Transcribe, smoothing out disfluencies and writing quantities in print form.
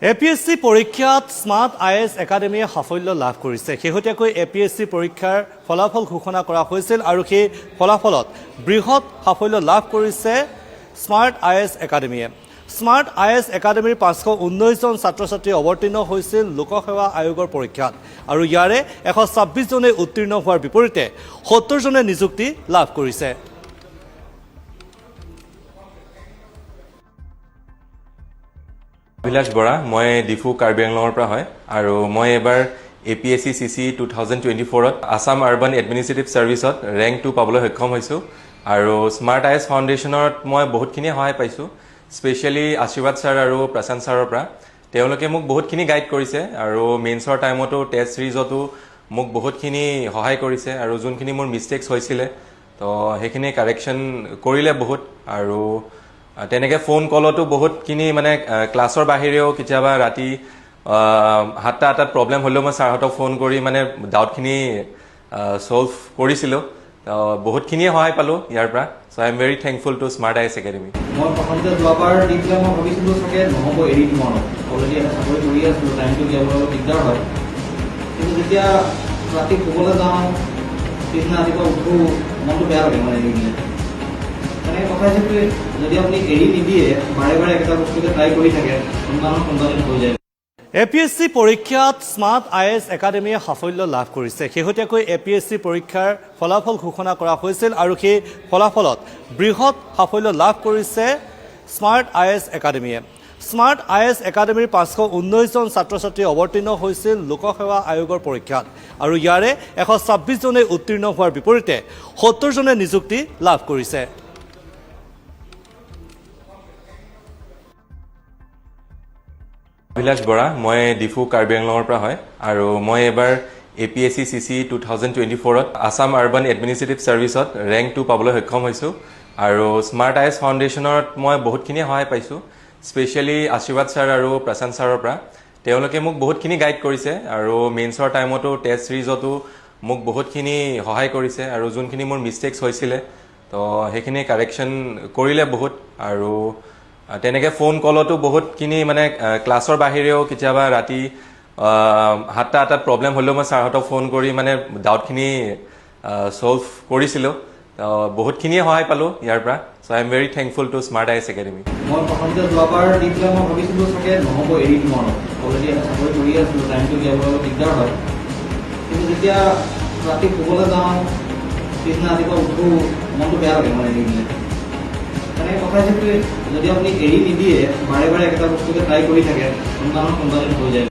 APSC পৰীক্ষাত smart IAS একাডেমীয়ে সাফল্য লাভ কৰিছে। শেহতীয়াকৈ APSC পৰীক্ষাৰ ফলাফল ঘোষণা কৰা হৈছিল আৰু সেই ফলাফলত বৃহৎ সাফল্য লাভ কৰিছে স্মাৰ্ট IAS একাডেমীয়ে। স্মাৰ্ট IAS একাডেমীৰ 519 জন ছাত্ৰ-ছাত্ৰী অৱতীৰ্ণ হৈছিল লোকসেৱা আয়োগৰ পৰীক্ষাত আৰু ইয়াৰে 126 জনে উত্তীৰ্ণ হোৱাৰ বিপৰীতে 70 জনে নিযুক্তি লাভ কৰিছে। অভিলাষ বৰা, মই ডিফু কাৰ্বি আংলঙৰ পৰা হয় আৰু মই এবাৰ APSC CC 2024ত আসাম আৰ্বান এডমিনিষ্ট্ৰেটিভ ছাৰ্ভিচত ৰেংক 2 পাবলৈ সক্ষম হৈছোঁ আৰু স্মাৰ্ট IAS ফাউণ্ডেশ্যনত মই বহুতখিনি সহায় পাইছোঁ, স্পেচিয়েলি আশীৰ্বাদ ছাৰ আৰু প্ৰশান্ত ছাৰৰ পৰা। তেওঁলোকে মোক বহুতখিনি গাইড কৰিছে আৰু মেইনছৰ টাইমতো টেষ্ট চিৰিজতো মোক বহুতখিনি সহায় কৰিছে আৰু যোনখিনি মোৰ মিষ্টেকছ হৈছিলে তো সেইখিনি কাৰেকশ্যন কৰিলে বহুত। আৰু তেনেকৈ ফোন কলতো বহুতখিনি মানে ক্লাছৰ বাহিৰেও কেতিয়াবা ৰাতি 7-8টাত প্ৰব্লেম হ'লেও মই ছাৰহঁতক ফোন কৰি মানে ডাউটখিনি ছল্ভ কৰিছিলোঁ। বহুতখিনিয়ে সহায় পালোঁ ইয়াৰ পৰা। So' I am very thankful to smart IAS academy. মই প্ৰথমতে যোৱাবাৰ দি পেলাই মই ভাবিছিলোঁ চাগে নহ'ব, এৰি দিম আৰু অলৰেডি এটা চাকৰি কৰি আছিলোঁ, টাইমটো উলিয়াবলৈ অলপ দিগদাৰ হয়। কিন্তু যেতিয়া ৰাতি শুবলৈ যাওঁ, পিছদিনা ৰাতিপুৱা উঠো, মনটো বেয়া লাগে মানে এৰি দিলে। তেনেকৈ কথা হিচাপে যদি আপুনি এৰি নিদিয়ে, বাৰে বাৰে একেটা বস্তুকে ট্ৰাই কৰি থাকে, কোনোবা হৈ যায়। APSC পৰীক্ষাত স্মাৰ্ট IAS একাডেমীয়ে সাফল্য লাভ কৰিছে। শেহতীয়াকৈ APSC পৰীক্ষাৰ ফলাফল ঘোষণা কৰা হৈছিল আৰু সেই ফলাফলত বৃহৎ সাফল্য লাভ কৰিছে স্মাৰ্ট IAS একাডেমীয়ে। স্মাৰ্ট IAS একাডেমীৰ 519 জন ছাত্ৰ-ছাত্ৰী অৱতীৰ্ণ হৈছিল লোকসেৱা আয়োগৰ পৰীক্ষাত আৰু ইয়াৰে 126 জনে উত্তীৰ্ণ হোৱাৰ বিপৰীতে 70 জনে নিযুক্তি লাভ কৰিছে। অভিলাষ বৰা, মই ডিফু কাৰ্বি আংলঙৰ পৰা হয় আৰু মই এবাৰ APSC CC 2024ত আসাম আৰ্বান এডমিনিষ্ট্ৰেটিভ ছাৰ্ভিচত ৰেংক 2 পাবলৈ সক্ষম হৈছোঁ আৰু স্মাৰ্ট IAS ফাউণ্ডেশ্যনত মই বহুতখিনি সহায় পাইছোঁ, স্পেচিয়েলি আশীৰ্বাদ ছাৰ আৰু প্ৰশান্ত ছাৰৰ পৰা। তেওঁলোকে মোক বহুতখিনি গাইড কৰিছে আৰু মেইনছৰ টাইমতো টেষ্ট চিৰিজতো মোক বহুতখিনি সহায় কৰিছে আৰু যোনখিনি মোৰ মিষ্টেকছ হৈছিলে তো সেইখিনি কাৰেকশ্যন কৰিলে বহুত। আৰু তেনেকৈ ফোন কলতো বহুতখিনি মানে ক্লাছৰ বাহিৰেও কেতিয়াবা ৰাতি 7-8টাত প্ৰব্লেম হ'লেও মই ছাৰহঁতক ফোন কৰি মানে ডাউটখিনি ছল্ভ কৰিছিলোঁ। বহুতখিনিয়ে সহায় পালোঁ ইয়াৰ পৰা। So' I am very thankful to smart IAS academy. মই প্ৰথমতে যোৱাবাৰ দি পেলাই মই ভাবিছিলোঁ চাগে নহ'ব, এৰি দিম আৰু অলৰেডি এটা চাকৰি কৰি আছিলোঁ, টাইমটো উলিয়াবলৈ অলপ দিগদাৰ হয়। কিন্তু যেতিয়া ৰাতি শুবলৈ যাওঁ, পিছদিনা ৰাতিপুৱা উঠো, মনটো বেয়া লাগে মানে এৰি দিলে। তেনেকৈ কথা হিচাপে যদি আপুনি এৰি নিদিয়ে, বাৰে বাৰে একেটা বস্তুকে ট্ৰাই কৰি থাকে, কোনোবা হৈ যায়।